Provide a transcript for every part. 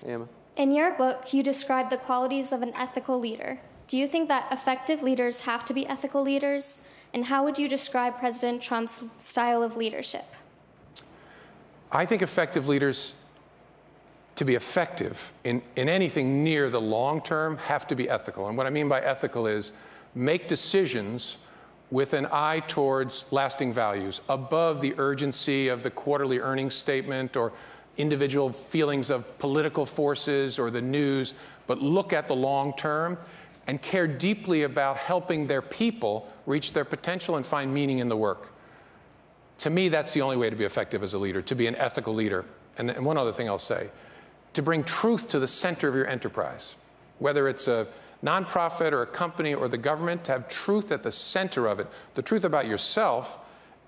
Emma. In your book, you describe the qualities of an ethical leader. Do you think that effective leaders have to be ethical leaders? And how would you describe President Trump's style of leadership? I think effective leaders, to be effective in anything near the long term, have to be ethical. And what I mean by ethical is make decisions with an eye towards lasting values, above the urgency of the quarterly earnings statement or individual feelings of political forces or the news, but look at the long term and care deeply about helping their people reach their potential and find meaning in the work. To me, that's the only way to be effective as a leader, to be an ethical leader. And one other thing I'll say, to bring truth to the center of your enterprise, whether it's a nonprofit or a company or the government, to have truth at the center of it, the truth about yourself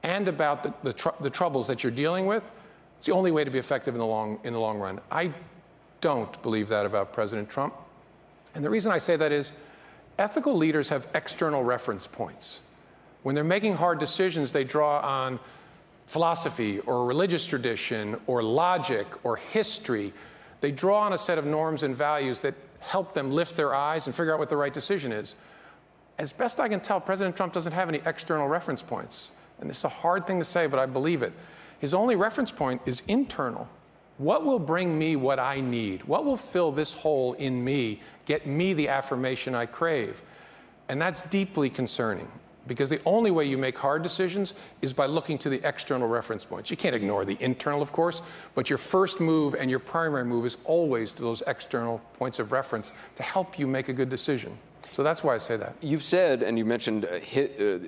and about the troubles that you're dealing with. It's the only way to be effective in the long run. I don't believe that about President Trump. And the reason I say that is ethical leaders have external reference points. When they're making hard decisions, they draw on philosophy or religious tradition or logic or history. They draw on a set of norms and values that help them lift their eyes and figure out what the right decision is. As best I can tell, President Trump doesn't have any external reference points. And it's a hard thing to say, but I believe it. His only reference point is internal. What will bring me what I need? What will fill this hole in me, get me the affirmation I crave? And that's deeply concerning, because the only way you make hard decisions is by looking to the external reference points. You can't ignore the internal, of course, but your first move and your primary move is always to those external points of reference to help you make a good decision. So that's why I say that. You've said, and you mentioned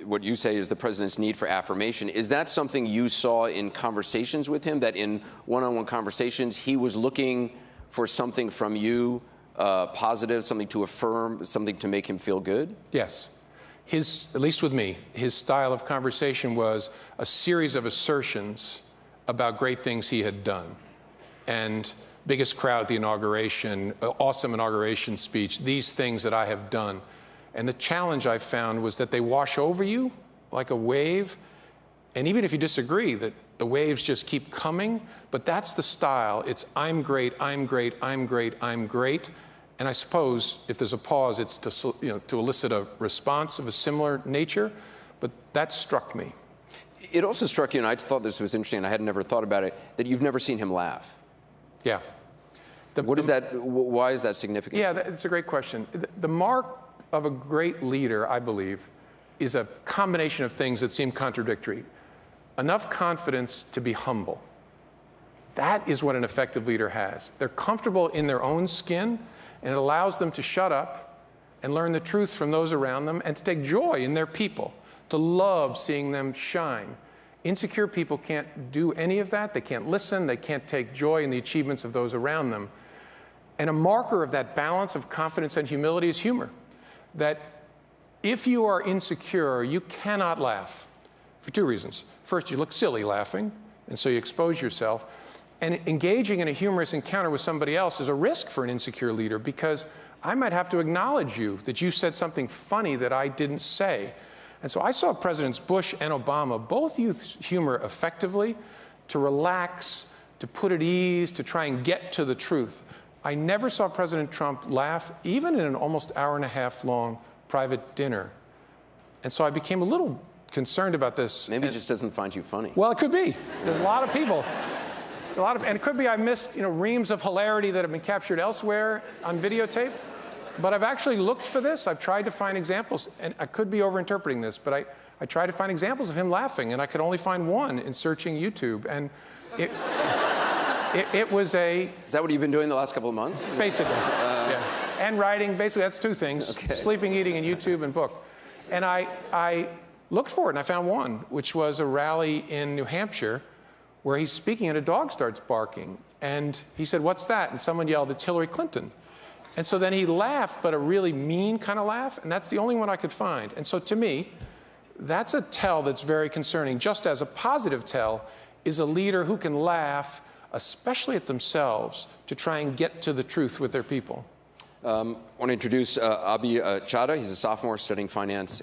what you say is the president's need for affirmation. Is that something you saw in conversations with him, that in one-on-one conversations he was looking for something from you, positive, something to affirm, something to make him feel good? Yes. At least with me, his style of conversation was a series of assertions about great things he had done. And biggest crowd at the inauguration, awesome inauguration speech, these things that I have done. And the challenge I found was that they wash over you like a wave. And even if you disagree, that the waves just keep coming. But that's the style. It's I'm great, I'm great, I'm great, I'm great. And I suppose if there's a pause, it's to elicit a response of a similar nature. But that struck me. It also struck you, and I thought this was interesting, and I had never thought about it, that you've never seen him laugh. Yeah. Why is that significant? Yeah, it's a great question. The mark of a great leader, I believe, is a combination of things that seem contradictory. Enough confidence to be humble. That is what an effective leader has. They're comfortable in their own skin, and it allows them to shut up and learn the truth from those around them and to take joy in their people, to love seeing them shine. Insecure people can't do any of that. They can't listen. They can't take joy in the achievements of those around them. And a marker of that balance of confidence and humility is humor. That if you are insecure, you cannot laugh for two reasons. First, you look silly laughing, and so you expose yourself. And engaging in a humorous encounter with somebody else is a risk for an insecure leader, because I might have to acknowledge you, that you said something funny that I didn't say. And so I saw Presidents Bush and Obama both use humor effectively to relax, to put at ease, to try and get to the truth. I never saw President Trump laugh, even in an almost hour-and-a-half long private dinner. And so I became a little concerned about this. Maybe he just doesn't find you funny. Well, it could be. There's a lot of people. And it could be I missed, reams of hilarity that have been captured elsewhere on videotape. But I've actually looked for this. I've tried to find examples, and I could be overinterpreting this, but I tried to find examples of him laughing, and I could only find one in searching YouTube. And it was a... Is that what you've been doing the last couple of months? Basically, yeah. And writing, basically, that's two things. Okay. Sleeping, eating, and YouTube and book. And I looked for it, and I found one, which was a rally in New Hampshire where he's speaking and a dog starts barking. And he said, "What's that?" And someone yelled, "It's Hillary Clinton." And so then he laughed, but a really mean kind of laugh, and that's the only one I could find. And so to me, that's a tell that's very concerning. Just as a positive tell is a leader who can laugh, especially at themselves, to try and get to the truth with their people. I want to introduce Abi Chadha. He's a sophomore studying finance.